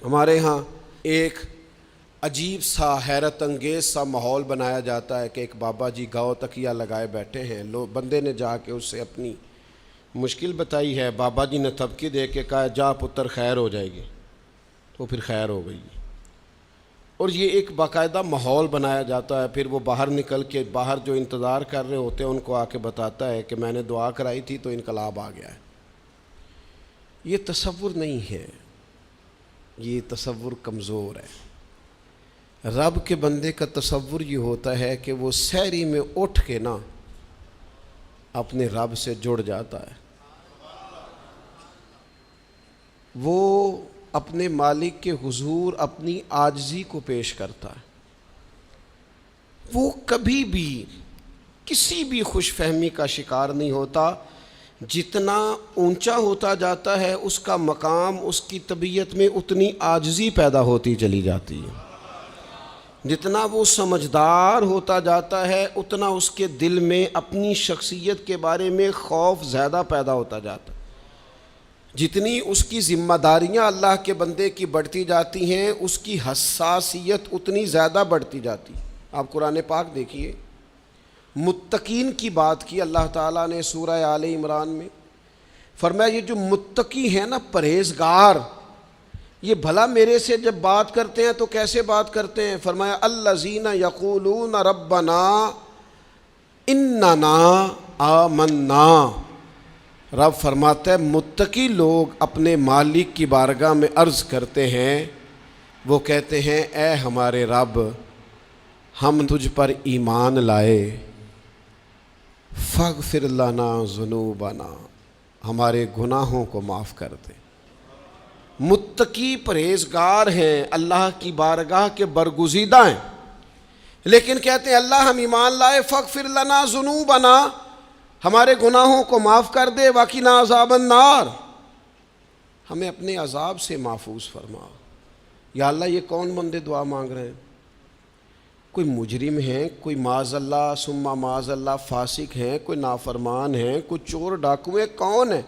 ہمارے ہاں ایک عجیب سا حیرت انگیز سا ماحول بنایا جاتا ہے کہ ایک بابا جی گاؤ تکیہ لگائے بیٹھے ہیں، بندے نے جا کے اس سے اپنی مشکل بتائی ہے، بابا جی نے تھپکی دے کے کہا جا پتر خیر ہو جائے گی، تو پھر خیر ہو گئی۔ اور یہ ایک باقاعدہ ماحول بنایا جاتا ہے، پھر وہ باہر نکل کے باہر جو انتظار کر رہے ہوتے ہیں ان کو آ کے بتاتا ہے کہ میں نے دعا کرائی تھی تو انقلاب آ گیا ہے۔ یہ تصور نہیں ہے، یہ تصور کمزور ہے۔ رب کے بندے کا تصور یہ ہوتا ہے کہ وہ سحری میں اٹھ کے نا اپنے رب سے جڑ جاتا ہے، وہ اپنے مالک کے حضور اپنی عاجزی کو پیش کرتا ہے، وہ کبھی بھی کسی بھی خوش فہمی کا شکار نہیں ہوتا۔ جتنا اونچا ہوتا جاتا ہے اس کا مقام، اس کی طبیعت میں اتنی عاجزی پیدا ہوتی چلی جاتی ہے۔ جتنا وہ سمجھدار ہوتا جاتا ہے اتنا اس کے دل میں اپنی شخصیت کے بارے میں خوف زیادہ پیدا ہوتا جاتا ہے۔ جتنی اس کی ذمہ داریاں اللہ کے بندے کی بڑھتی جاتی ہیں اس کی حساسیت اتنی زیادہ بڑھتی جاتی ہے۔ آپ قرآن پاک دیکھیے، متقین کی بات کی اللہ تعالیٰ نے سورہ آل عمران میں، فرمایا یہ جو متقی ہیں نا، پرہیزگار، یہ بھلا میرے سے جب بات کرتے ہیں تو کیسے بات کرتے ہیں؟ فرمایا الذین یقولون ربنا اننا آمنا۔ رب فرماتا ہے متقی لوگ اپنے مالک کی بارگاہ میں عرض کرتے ہیں، وہ کہتے ہیں اے ہمارے رب ہم تجھ پر ایمان لائے، فاغفر لنا ذنوبنا، ہمارے گناہوں کو معاف کر دے۔ متقی پرہیزگار ہیں، اللہ کی بارگاہ کے برگزیدہ ہیں، لیکن کہتے ہیں اللہ ہم ایمان لائے، فاغفر لنا ذنوبنا، ہمارے گناہوں کو معاف کر دے، وقنا عذاب النار، ہمیں اپنے عذاب سے محفوظ فرما۔ یا اللہ یہ کون بندے دعا مانگ رہے ہیں؟ کوئی مجرم ہیں، کوئی معاذ اللہ ثم معاذ اللہ فاسق ہیں، کوئی نافرمان ہیں، کوئی چور ڈاکو ہیں، کون ہے؟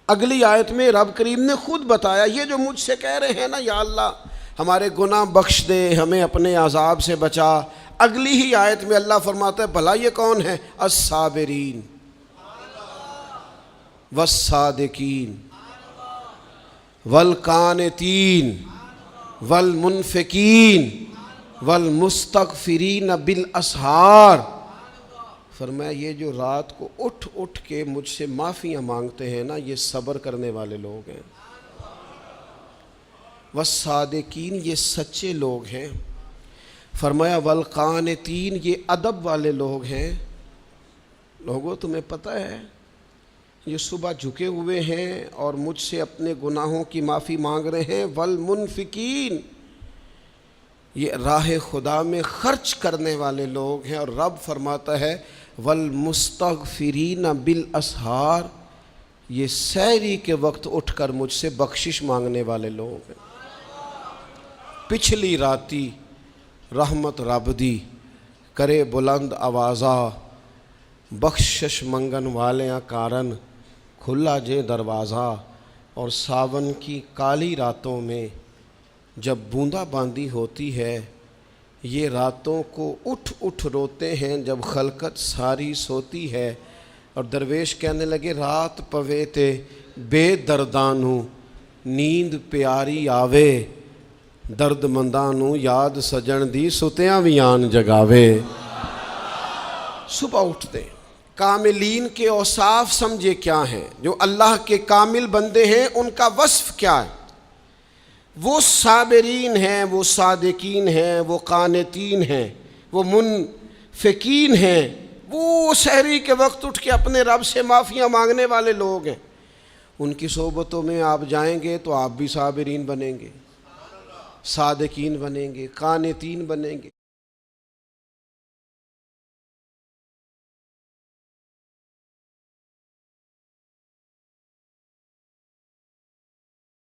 اگلی آیت میں رب کریم نے خود بتایا یہ جو مجھ سے کہہ رہے ہیں نا یا اللہ ہمارے گناہ بخش دے، ہمیں اپنے عذاب سے بچا، اگلی ہی آیت میں اللہ فرماتا ہے بھلا یہ کون ہے؟ الصابرین والصادقین والقانتین والمنفقین والمستغفرین بالاسحار۔ فرمایا یہ جو رات کو اٹھ اٹھ کے مجھ سے معافیاں مانگتے ہیں نا، یہ صبر کرنے والے لوگ ہیں۔ والصادقین یہ سچے لوگ ہیں۔ فرمایا والقانتین یہ ادب والے لوگ ہیں۔ لوگوں تمہیں پتہ ہے یہ صبح جھکے ہوئے ہیں اور مجھ سے اپنے گناہوں کی معافی مانگ رہے ہیں۔ والمنفقین یہ راہ خدا میں خرچ کرنے والے لوگ ہیں، اور رب فرماتا ہے والمستغفرین بالاسحار یہ سحری کے وقت اٹھ کر مجھ سے بخشش مانگنے والے لوگ ہیں۔ پچھلی راتی رحمت رب دی کرے بلند آوازہ، بخشش منگن والیاں کارن کھلا جے دروازہ۔ اور ساون کی کالی راتوں میں جب بوندا باندی ہوتی ہے، یہ راتوں کو اٹھ اٹھ روتے ہیں جب خلقت ساری سوتی ہے، اور درویش کہنے لگے رات پوے تے بے دردانوں نیند پیاری آوے، درد مندانوں یاد سجن دی ستیاں وی آن جگاوے۔ صبح اٹھتے کاملین کے اوصاف سمجھے کیا ہیں، جو اللہ کے کامل بندے ہیں ان کا وصف کیا ہے؟ وہ صابرین ہیں، وہ صادقین ہیں، وہ قانتین ہیں، وہ منفقین ہیں، وہ سحری کے وقت اٹھ کے اپنے رب سے معافیاں مانگنے والے لوگ ہیں۔ ان کی صحبتوں میں آپ جائیں گے تو آپ بھی صابرین بنیں گے، صادقین بنیں گے، قانتین بنیں گے۔